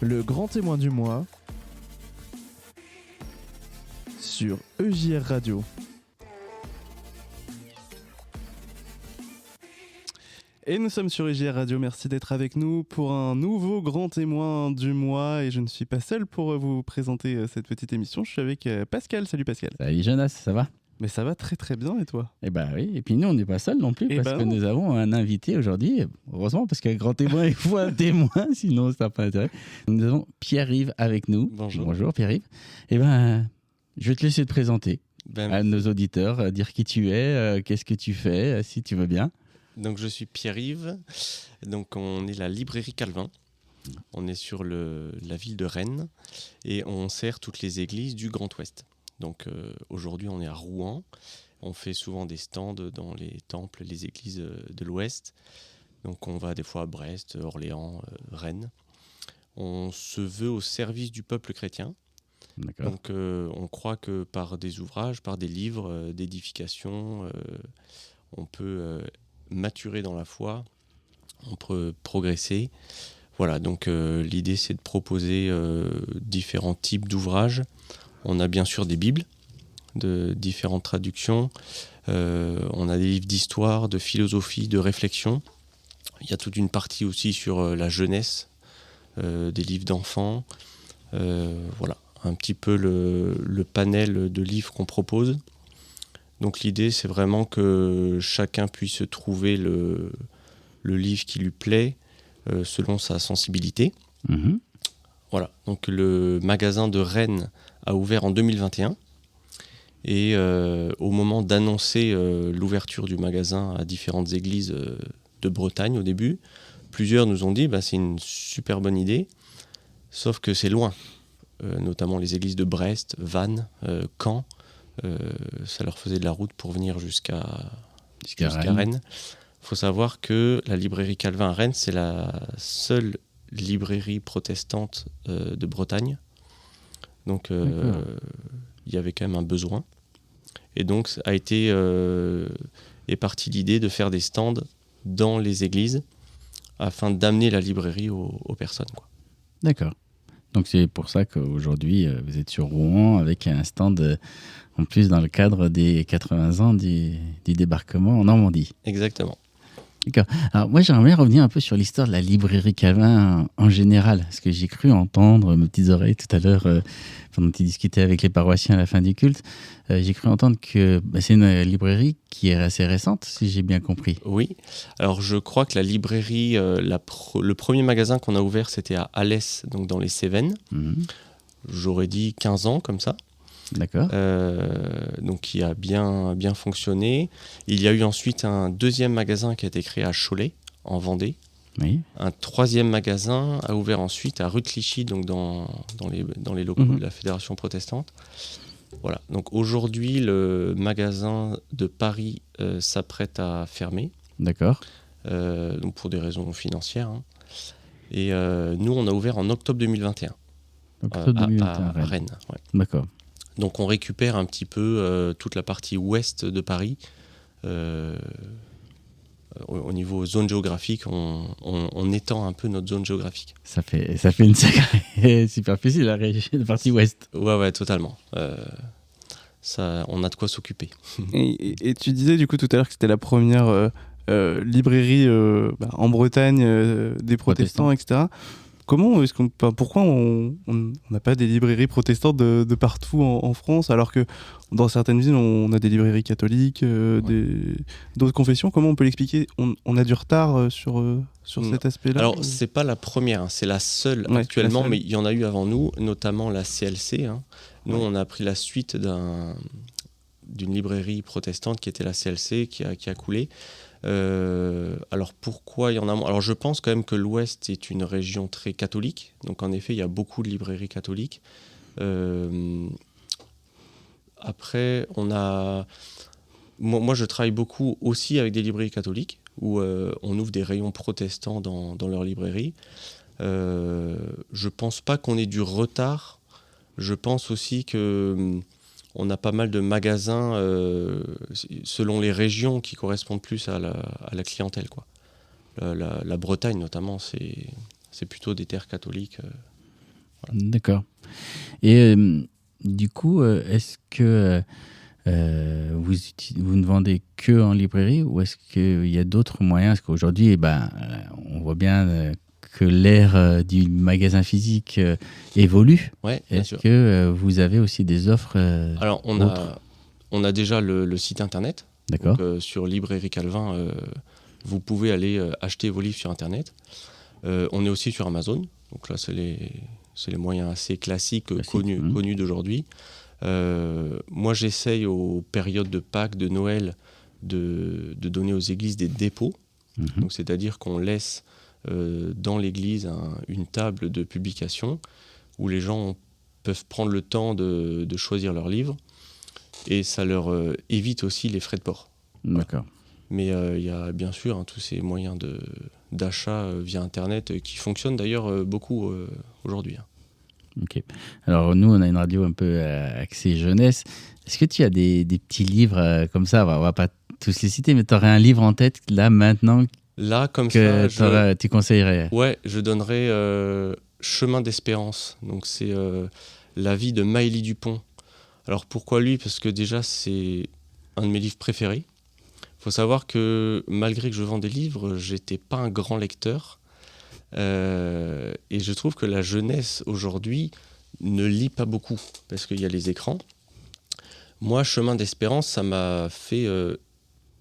Le grand témoin du mois sur EJR Radio. Et nous sommes sur EJR Radio, merci d'être avec nous pour un nouveau grand témoin du mois. Et je ne suis pas seul pour vous présenter cette petite émission, je suis avec Pascal. Salut Pascal. Salut Jonas, ça va ? Mais ça va très très bien, et toi ? Eh ben oui, et puis nous on n'est pas seuls non plus, parce que nous avons un invité aujourd'hui, heureusement, parce qu'un grand témoin il faut un témoin, sinon ça n'a pas d'intérêt. Nous avons Pierre-Yves avec nous. Bonjour Pierre-Yves. Eh ben, je vais te laisser te présenter à nos auditeurs, dire qui tu es, qu'est-ce que tu fais, si tu veux bien. Donc je suis Pierre-Yves, donc on est la librairie Calvin, on est sur la ville de Rennes et on sert toutes les églises du Grand Ouest. Donc aujourd'hui on est à Rouen, on fait souvent des stands dans les temples, les églises de l'Ouest. Donc on va des fois à Brest, Orléans, Rennes. On se veut au service du peuple chrétien. D'accord. Donc on croit que par des ouvrages, par des livres d'édification, on peut maturer dans la foi, on peut progresser. Voilà, donc l'idée c'est de proposer différents types d'ouvrages. On a bien sûr des Bibles de différentes traductions. On a des livres d'histoire, de philosophie, de réflexion. Il y a toute une partie aussi sur la jeunesse, des livres d'enfants. Voilà, un petit peu le panel de livres qu'on propose. Donc l'idée, c'est vraiment que chacun puisse trouver le livre qui lui plaît selon sa sensibilité. Mmh. Voilà, donc le magasin de Rennes a ouvert en 2021 et au moment d'annoncer l'ouverture du magasin à différentes églises de Bretagne au début, plusieurs nous ont dit c'est une super bonne idée, sauf que c'est loin, notamment les églises de Brest, Vannes, Caen, ça leur faisait de la route pour venir jusqu'à Rennes. Il faut savoir que la librairie Calvin à Rennes, c'est la seule librairie protestante de Bretagne. Donc il y avait quand même un besoin. Et donc est partie l'idée de faire des stands dans les églises afin d'amener la librairie aux personnes, quoi. D'accord. Donc c'est pour ça qu'aujourd'hui vous êtes sur Rouen avec un stand en plus dans le cadre des 80 ans du débarquement en Normandie. Exactement. D'accord. Alors moi j'aimerais bien revenir un peu sur l'histoire de la librairie Calvin en général, parce que j'ai cru entendre, mes petites oreilles tout à l'heure, pendant que tu discutais avec les paroissiens à la fin du culte, j'ai cru entendre que c'est une librairie qui est assez récente, si j'ai bien compris. Oui, alors je crois que la librairie, le premier magasin qu'on a ouvert c'était à Alès, donc dans les Cévennes. Mmh. J'aurais dit 15 ans comme ça. D'accord. Donc qui a bien fonctionné. Il y a eu ensuite un deuxième magasin qui a été créé à Cholet, en Vendée. Oui. Un troisième magasin a ouvert ensuite à rue de Clichy, donc dans les locaux de la Fédération protestante. Voilà. Donc aujourd'hui, le magasin de Paris s'apprête à fermer. D'accord. Donc pour des raisons financières. Hein. Et nous, on a ouvert en octobre 2021. Octobre 2021 à Rennes. Ouais. D'accord. Donc on récupère un petit peu toute la partie ouest de Paris. Au niveau zone géographique, on étend un peu notre zone géographique. Ça fait une sacrée superficie, la partie ouest. Ouais, totalement. On a de quoi s'occuper. Et tu disais du coup tout à l'heure que c'était la première librairie en Bretagne des protestants, etc. Pourquoi on n'a pas des librairies protestantes de partout en France, alors que dans certaines villes on a des librairies catholiques, d'autres confessions? Comment on peut l'expliquer? On a du retard sur cet aspect-là? Alors c'est pas la première, c'est la seule actuellement, mais il y en a eu avant nous, notamment la CLC. Hein. Nous on a pris la suite d'une librairie protestante qui était la CLC qui a coulé. Alors pourquoi il y en a moins? Alors je pense quand même que l'Ouest est une région très catholique, donc en effet il y a beaucoup de librairies catholiques. Après moi je travaille beaucoup aussi avec des librairies catholiques où on ouvre des rayons protestants dans leur librairie. Je pense pas qu'on ait du retard. Je pense aussi que on a pas mal de magasins selon les régions qui correspondent plus à la clientèle, quoi. La Bretagne notamment, c'est plutôt des terres catholiques. Voilà. D'accord. Et du coup, est-ce que vous ne vendez que en librairie ou est-ce qu'il y a d'autres moyens? Parce qu'aujourd'hui, on voit bien que l'ère du magasin physique évolue. Ouais, est-ce que vous avez aussi des offres Alors, on a déjà le site internet. D'accord. Donc, sur Librairie Calvin, vous pouvez aller acheter vos livres sur internet. On est aussi sur Amazon. Donc là, c'est les moyens assez classiques connus d'aujourd'hui. Moi, j'essaye aux périodes de Pâques, de Noël, de donner aux églises des dépôts. Donc, c'est-à-dire qu'on laisse dans l'église une table de publication où les gens peuvent prendre le temps de choisir leurs livres et ça leur évite aussi les frais de port. D'accord. Mais il y a bien sûr tous ces moyens d'achat via Internet qui fonctionnent d'ailleurs beaucoup aujourd'hui. Ok. Alors nous, on a une radio un peu axée jeunesse. Est-ce que tu as des petits livres comme ça? On va pas tous les citer, mais tu aurais un livre en tête là maintenant là, comme que ça, tu conseillerais? Ouais, je donnerais Chemin d'espérance. Donc c'est la vie de Maëlie Dupont. Alors pourquoi lui? Parce que déjà c'est un de mes livres préférés. Il faut savoir que malgré que je vends des livres, j'étais pas un grand lecteur. Et je trouve que la jeunesse aujourd'hui ne lit pas beaucoup parce qu'il y a les écrans. Moi, Chemin d'espérance, ça m'a fait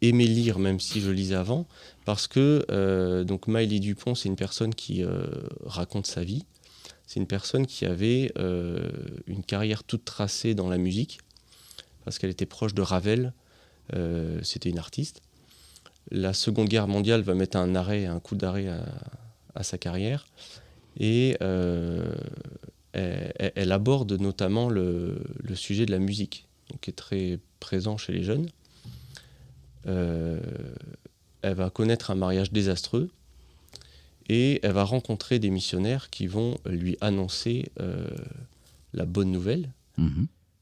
aimer lire, même si je lisais avant, parce que donc Maëlie Dupont, c'est une personne qui raconte sa vie. C'est une personne qui avait une carrière toute tracée dans la musique, parce qu'elle était proche de Ravel. C'était une artiste. La Seconde Guerre mondiale va mettre un coup d'arrêt à sa carrière. Et elle aborde notamment le sujet de la musique, donc qui est très présent chez les jeunes. Elle va connaître un mariage désastreux et elle va rencontrer des missionnaires qui vont lui annoncer la bonne nouvelle.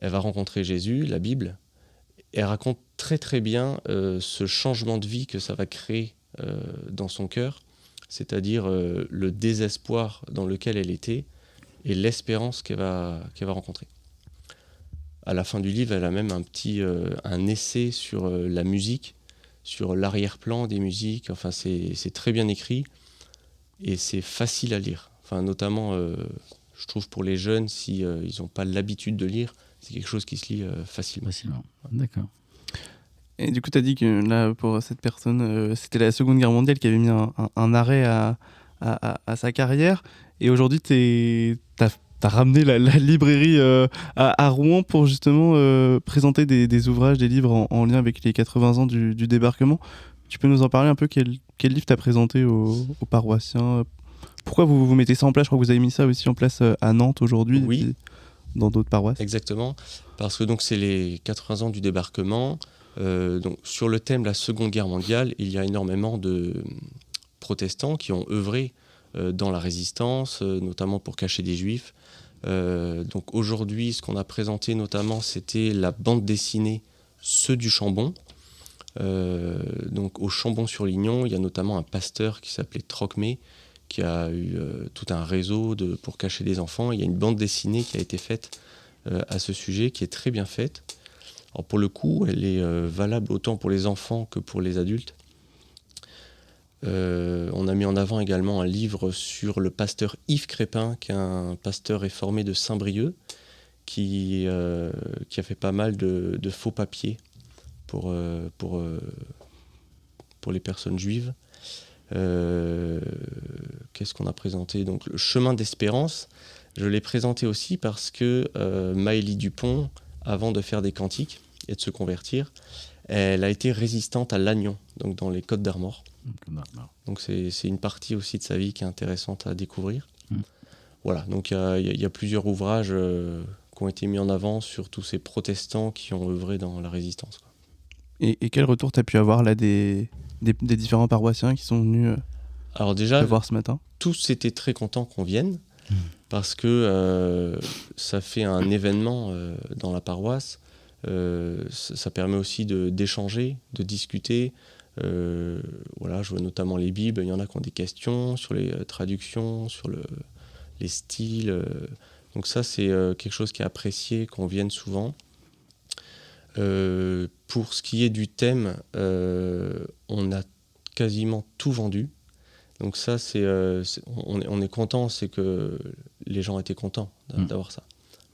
Elle va rencontrer Jésus, la Bible. Elle raconte très très bien ce changement de vie que ça va créer dans son cœur, c'est-à-dire le désespoir dans lequel elle était et l'espérance qu'elle va rencontrer. À la fin du livre, elle a même un essai sur la musique, sur l'arrière-plan des musiques. Enfin, c'est très bien écrit et c'est facile à lire. Enfin, notamment, je trouve pour les jeunes, si ils n'ont pas l'habitude de lire, c'est quelque chose qui se lit facilement. D'accord. Et du coup, tu as dit que là, pour cette personne, c'était la Seconde Guerre mondiale qui avait mis un arrêt à sa carrière. Et aujourd'hui, tu as ramené la librairie à Rouen pour justement présenter des ouvrages, des livres en lien avec les 80 ans du débarquement. Tu peux nous en parler un peu? Quel livre tu as présenté aux paroissiens? Pourquoi vous mettez ça en place? Je crois que vous avez mis ça aussi en place à Nantes aujourd'hui. Oui. Et puis dans d'autres paroisses. Exactement. Parce que donc, c'est les 80 ans du débarquement. Donc, sur le thème de la Seconde Guerre mondiale, il y a énormément de protestants qui ont œuvré dans la résistance, notamment pour cacher des juifs. Donc aujourd'hui, ce qu'on a présenté notamment, c'était la bande dessinée Ceux du Chambon. Donc au Chambon-sur-Lignon, il y a notamment un pasteur qui s'appelait Trocmé, qui a eu tout un réseau pour cacher des enfants. Il y a une bande dessinée qui a été faite à ce sujet, qui est très bien faite. Alors pour le coup, elle est valable autant pour les enfants que pour les adultes. On a mis en avant également un livre sur le pasteur Yves Crépin, qui est un pasteur réformé de Saint-Brieuc, qui a fait pas mal de faux papiers pour les personnes juives. Qu'est-ce qu'on a présenté? Donc, le Chemin d'espérance, je l'ai présenté aussi parce que Maëlie Dupont, avant de faire des cantiques et de se convertir, elle a été résistante à l'Agnon, donc dans les Côtes d'Armor. Donc c'est une partie aussi de sa vie qui est intéressante à découvrir. Voilà, donc il y a plusieurs ouvrages qui ont été mis en avant sur tous ces protestants qui ont œuvré dans la résistance, quoi. Et quel retour tu as pu avoir là des différents paroissiens qui sont venus Alors déjà, te voir ce matin? Tous étaient très contents qu'on vienne parce que ça fait un événement dans la paroisse. Ça permet aussi d'échanger, de discuter. Voilà, je vois notamment les Bibles, il y en a qui ont des questions sur les traductions, sur les styles. Donc ça, c'est quelque chose qui est apprécié, qu'on vienne souvent. Pour ce qui est du thème, on a quasiment tout vendu. Donc ça, on est content, c'est que les gens étaient contents d'avoir ça.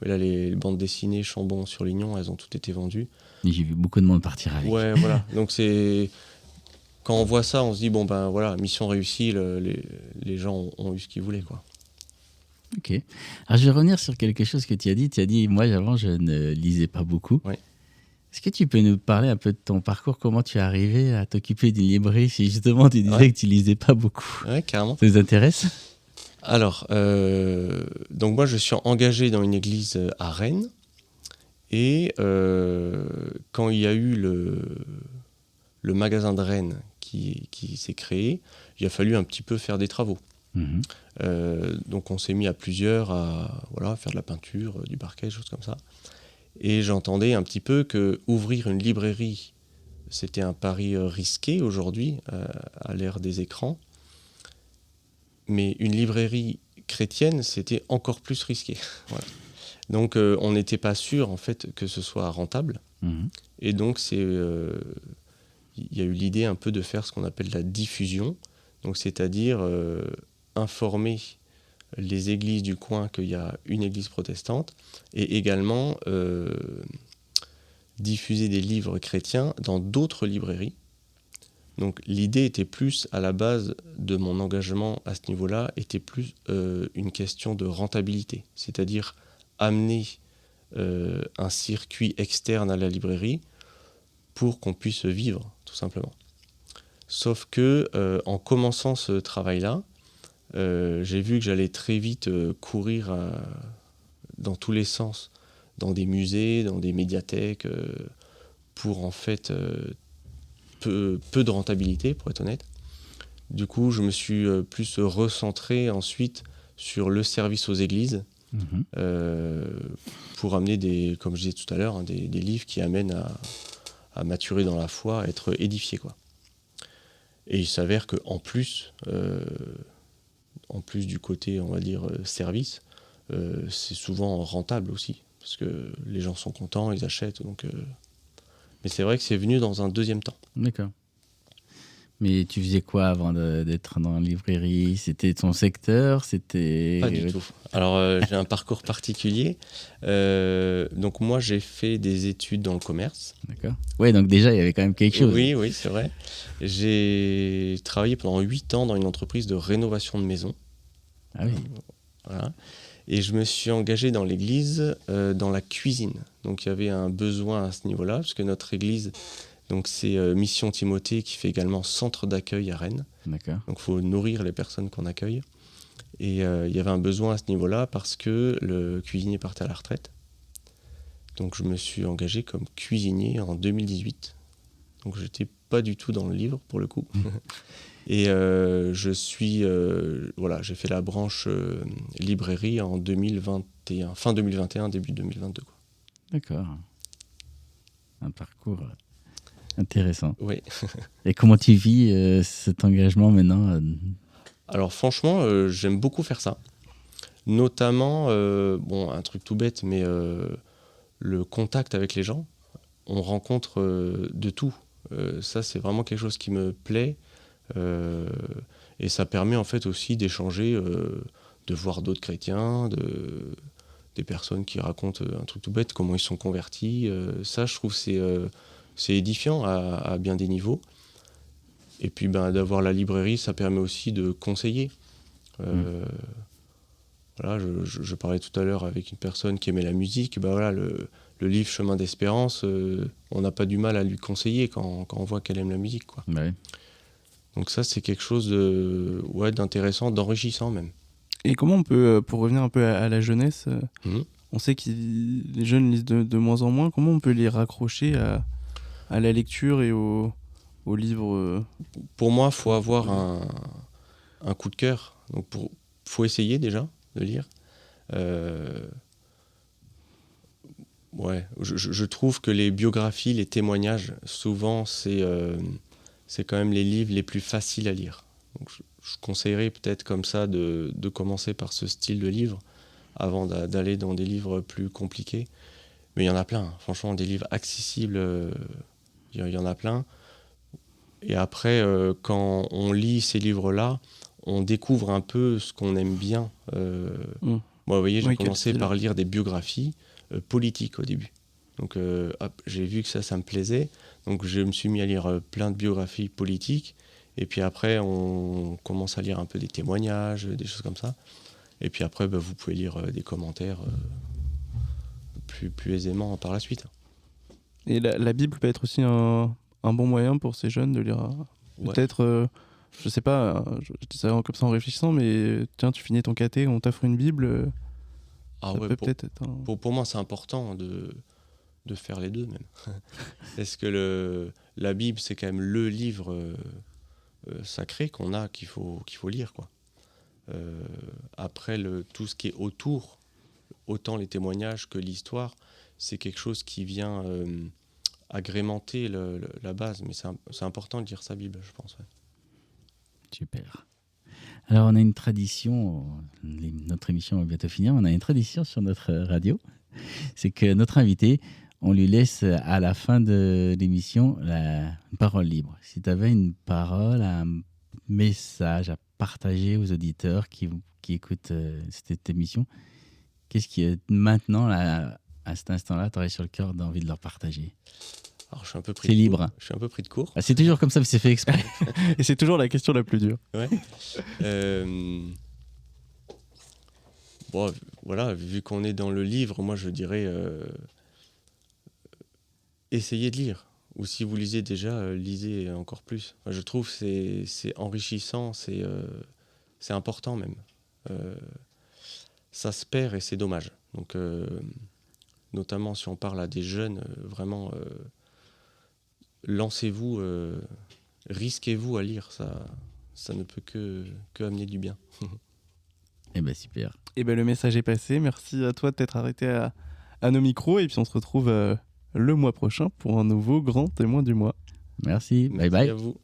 Mais là, les bandes dessinées Chambon-sur-Lignon, elles ont toutes été vendues. Et j'ai vu beaucoup de monde partir avec. Ouais, voilà. Donc quand on voit ça, on se dit, bon ben voilà, mission réussie, les gens ont eu ce qu'ils voulaient, quoi. Ok. Alors je vais revenir sur quelque chose que tu as dit. Tu as dit, moi avant, je ne lisais pas beaucoup. Ouais. Est-ce que tu peux nous parler un peu de ton parcours, comment tu es arrivé à t'occuper d'une librairie si justement tu disais que tu lisais pas beaucoup? Ouais, carrément. Ça vous intéresse? Alors, donc moi je suis engagé dans une église à Rennes et quand il y a eu le magasin de Rennes qui s'est créé, il a fallu un petit peu faire des travaux. Donc on s'est mis à plusieurs à faire de la peinture, du parquet, des choses comme ça. Et j'entendais un petit peu que ouvrir une librairie, c'était un pari risqué aujourd'hui, à l'ère des écrans. Mais une librairie chrétienne, c'était encore plus risqué. Voilà. Donc on n'était pas sûr en fait que ce soit rentable. Et donc il y a eu l'idée un peu de faire ce qu'on appelle la diffusion. Donc c'est-à-dire informer les églises du coin qu'il y a une église protestante et également diffuser des livres chrétiens dans d'autres librairies. Donc l'idée était plus, à la base de mon engagement à ce niveau-là, était plus une question de rentabilité, c'est-à-dire amener un circuit externe à la librairie pour qu'on puisse vivre, tout simplement. Sauf que en commençant ce travail-là, j'ai vu que j'allais très vite courir dans tous les sens, dans des musées, dans des médiathèques, pour en fait peu de rentabilité, pour être honnête. Du coup, je me suis plus recentré ensuite sur le service aux églises, pour amener comme je disais tout à l'heure, des livres qui amènent à maturer dans la foi, à être édifiés, quoi. Et il s'avère qu'en plus, du côté, on va dire, service, c'est souvent rentable aussi, parce que les gens sont contents, ils achètent. Donc, mais c'est vrai que c'est venu dans un deuxième temps. D'accord. Mais tu faisais quoi avant d'être dans la librairie? C'était ton secteur? Pas du tout. Alors, j'ai un parcours particulier. Donc moi, j'ai fait des études dans le commerce. D'accord. Ouais, donc déjà, il y avait quand même quelque chose. Oui, c'est vrai. J'ai travaillé pendant 8 ans dans une entreprise de rénovation de maisons. Ah oui. Voilà. Et je me suis engagé dans l'église, dans la cuisine. Donc il y avait un besoin à ce niveau-là, parce que notre église... Donc c'est Mission Timothée qui fait également centre d'accueil à Rennes. D'accord. Donc il faut nourrir les personnes qu'on accueille. Et il y avait un besoin à ce niveau-là parce que le cuisinier partait à la retraite. Donc je me suis engagé comme cuisinier en 2018. Donc j'étais pas du tout dans le livre pour le coup. Et j'ai fait la branche librairie en 2021, fin 2021, début 2022. Quoi. D'accord. Un parcours... intéressant. Oui. Et comment tu vis cet engagement maintenant? Alors franchement, j'aime beaucoup faire ça. Notamment, un truc tout bête, mais le contact avec les gens. On rencontre de tout. Ça, c'est vraiment quelque chose qui me plaît. Et ça permet en fait aussi d'échanger, de voir d'autres chrétiens, des personnes qui racontent un truc tout bête, comment ils sont convertis. Ça, je trouve c'est édifiant à bien des niveaux. Et puis d'avoir la librairie, ça permet aussi de conseiller. Voilà, je parlais tout à l'heure avec une personne qui aimait la musique. Le livre Chemin d'Espérance, on n'a pas du mal à lui conseiller quand on voit qu'elle aime la musique, quoi. Ouais. Donc ça, c'est quelque chose d'intéressant, d'enrichissant même. Et comment on peut, pour revenir un peu à la jeunesse, on sait que les jeunes lisent de moins en moins, comment on peut les raccrocher à la lecture et aux livres Pour moi, il faut avoir un coup de cœur. Donc faut essayer déjà de lire. Je trouve que les biographies, les témoignages, souvent, c'est quand même les livres les plus faciles à lire. Donc, je conseillerais peut-être comme ça de commencer par ce style de livre avant d'aller dans des livres plus compliqués. Mais il y en a plein, franchement, des livres accessibles, il y en a plein. Et après, quand on lit ces livres-là, on découvre un peu ce qu'on aime bien. Moi, vous voyez, j'ai commencé par lire des biographies politiques au début. Donc, j'ai vu que ça me plaisait. Donc, je me suis mis à lire plein de biographies politiques. Et puis après, on commence à lire un peu des témoignages, des choses comme ça. Et puis après, vous pouvez lire des commentaires plus aisément par la suite. Et la Bible peut être aussi un bon moyen pour ces jeunes de lire. Peut-être, je sais pas, je dis ça comme ça en réfléchissant, mais tiens, tu finis ton caté, on t'offre une Bible. Pour moi, c'est important de faire les deux même. Parce que la Bible, c'est quand même le livre sacré qu'on a, qu'il faut lire, quoi. Après, tout ce qui est autour, autant les témoignages que l'histoire, c'est quelque chose qui vient agrémenter la base. Mais c'est important de lire sa Bible, je pense. Ouais. Super. Alors, on a une tradition, notre émission va bientôt finir, on a une tradition sur notre radio, c'est que notre invité, on lui laisse à la fin de l'émission une parole libre. Si tu avais une parole, un message à partager aux auditeurs qui écoutent cette émission, qu'est-ce qui est maintenant, là, à cet instant-là, tu aurais sur le cœur d'envie de leur partager? Alors, je suis un peu pris c'est libre. Je suis un peu pris de court. Ah, c'est toujours comme ça, mais c'est fait exprès. Et c'est toujours la question la plus dure. Ouais. Bon, voilà, vu qu'on est dans le livre, moi je dirais essayez de lire. Ou si vous lisez déjà, lisez encore plus. Enfin, je trouve que c'est enrichissant, c'est important même. Ça se perd et c'est dommage. Donc, notamment si on parle à des jeunes, vraiment, lancez-vous, risquez-vous à lire. Ça ne peut que amener du bien. Eh ben super. Et ben le message est passé. Merci à toi de t'être arrêté à nos micros. Et puis on se retrouve le mois prochain pour un nouveau grand témoin du mois. Merci. Bye bye. À vous.